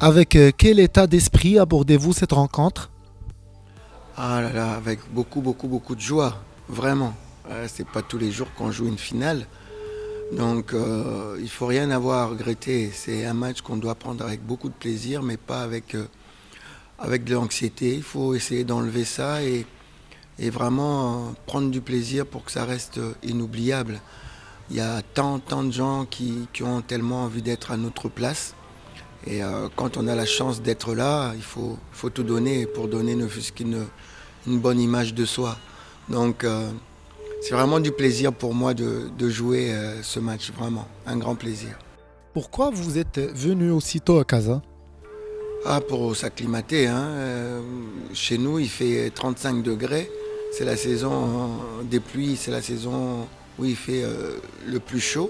Avec quel état d'esprit abordez-vous cette rencontre? Ah là là, avec beaucoup, beaucoup, beaucoup de joie, vraiment. C'est pas tous les jours qu'on joue une finale, donc il faut rien avoir à regretter. C'est un match qu'on doit prendre avec beaucoup de plaisir, mais pas avec de l'anxiété. Il faut essayer d'enlever ça et vraiment prendre du plaisir pour que ça reste inoubliable. Il y a tant de gens qui ont tellement envie d'être à notre place. Et quand on a la chance d'être là, il faut tout donner pour donner ne fût-ce une bonne image de soi. Donc c'est vraiment du plaisir pour moi de jouer ce match, vraiment, un grand plaisir. Pourquoi vous êtes venu aussitôt à Casa? Ah, pour s'acclimater, hein, chez nous il fait 35 degrés, c'est la saison des pluies, c'est la saison où il fait le plus chaud.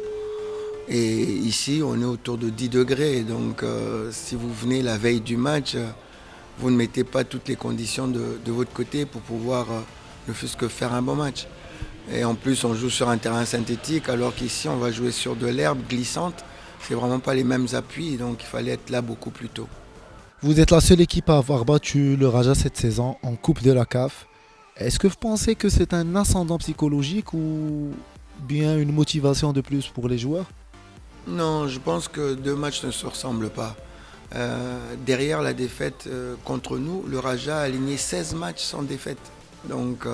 Et ici, on est autour de 10 degrés. Donc, si vous venez la veille du match, vous ne mettez pas toutes les conditions de votre côté pour pouvoir ne fût-ce que faire un bon match. Et en plus, on joue sur un terrain synthétique, alors qu'ici, on va jouer sur de l'herbe glissante. C'est vraiment pas les mêmes appuis, donc il fallait être là beaucoup plus tôt. Vous êtes la seule équipe à avoir battu le Raja cette saison en Coupe de la CAF. Est-ce que vous pensez que c'est un ascendant psychologique ou bien une motivation de plus pour les joueurs? Non, je pense que deux matchs ne se ressemblent pas. Derrière la défaite contre nous, le Raja a aligné 16 matchs sans défaite. Donc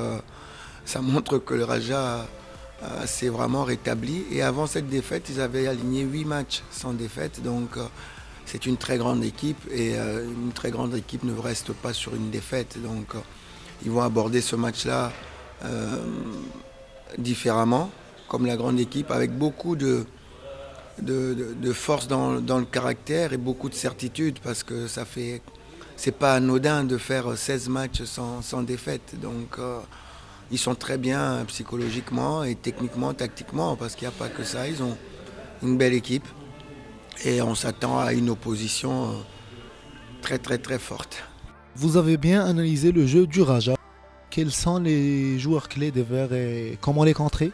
ça montre que le Raja s'est vraiment rétabli. Et avant cette défaite, ils avaient aligné 8 matchs sans défaite. Donc c'est une très grande équipe et une très grande équipe ne reste pas sur une défaite. Donc ils vont aborder ce match-là différemment, comme la grande équipe, avec beaucoup de force dans le caractère et beaucoup de certitude parce que c'est pas anodin de faire 16 matchs sans défaite. Donc ils sont très bien psychologiquement et techniquement, tactiquement parce qu'il n'y a pas que ça. Ils ont une belle équipe et on s'attend à une opposition très très très forte. Vous avez bien analysé le jeu du Raja. Quels sont les joueurs clés des Verts et comment les contrer?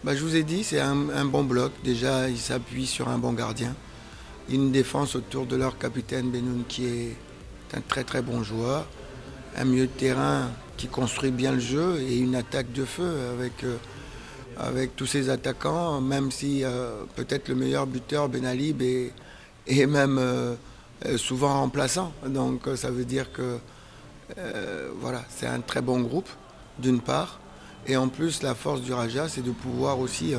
Bah, je vous ai dit, c'est un bon bloc. Déjà, ils s'appuient sur un bon gardien. Une défense autour de leur capitaine Benoun qui est un très très bon joueur. Un milieu de terrain qui construit bien le jeu et une attaque de feu avec tous ces attaquants, même si peut-être le meilleur buteur Ben Ali est même souvent remplaçant. Donc ça veut dire que voilà, c'est un très bon groupe d'une part. Et en plus, la force du Raja, c'est de pouvoir aussi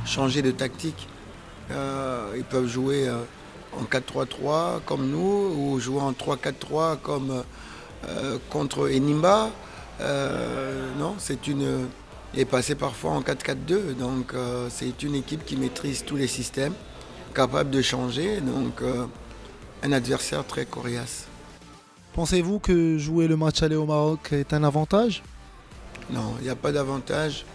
changer de tactique. Ils peuvent jouer en 4-3-3 comme nous ou jouer en 3-4-3 comme contre Enimba. Non, il est passé parfois en 4-4-2. Donc c'est une équipe qui maîtrise tous les systèmes, capable de changer. Donc un adversaire très coriace. Pensez-vous que jouer le match aller au Maroc est un avantage? Non, il n'y a pas d'avantage.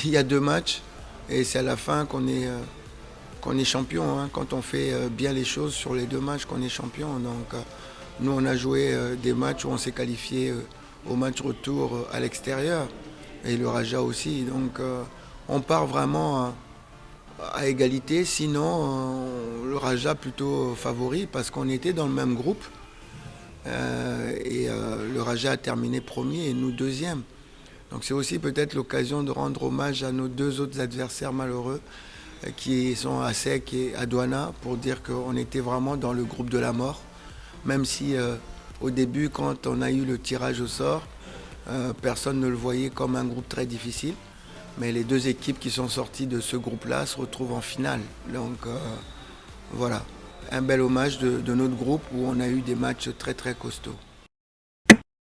Il y a deux matchs et c'est à la fin qu'on est champion. Hein. Quand on fait bien les choses sur les deux matchs, qu'on est champion. Donc nous, on a joué des matchs où on s'est qualifié au match retour à l'extérieur et le Raja aussi. Donc on part vraiment à égalité. Sinon, le Raja plutôt favori parce qu'on était dans le même groupe. Et le Raja a terminé premier et nous deuxième. Donc c'est aussi peut-être l'occasion de rendre hommage à nos deux autres adversaires malheureux qui sont à Sec et à Douala pour dire qu'on était vraiment dans le groupe de la mort. Même si au début, quand on a eu le tirage au sort, personne ne le voyait comme un groupe très difficile. Mais les deux équipes qui sont sorties de ce groupe-là se retrouvent en finale. Donc voilà, un bel hommage de notre groupe où on a eu des matchs très très costauds.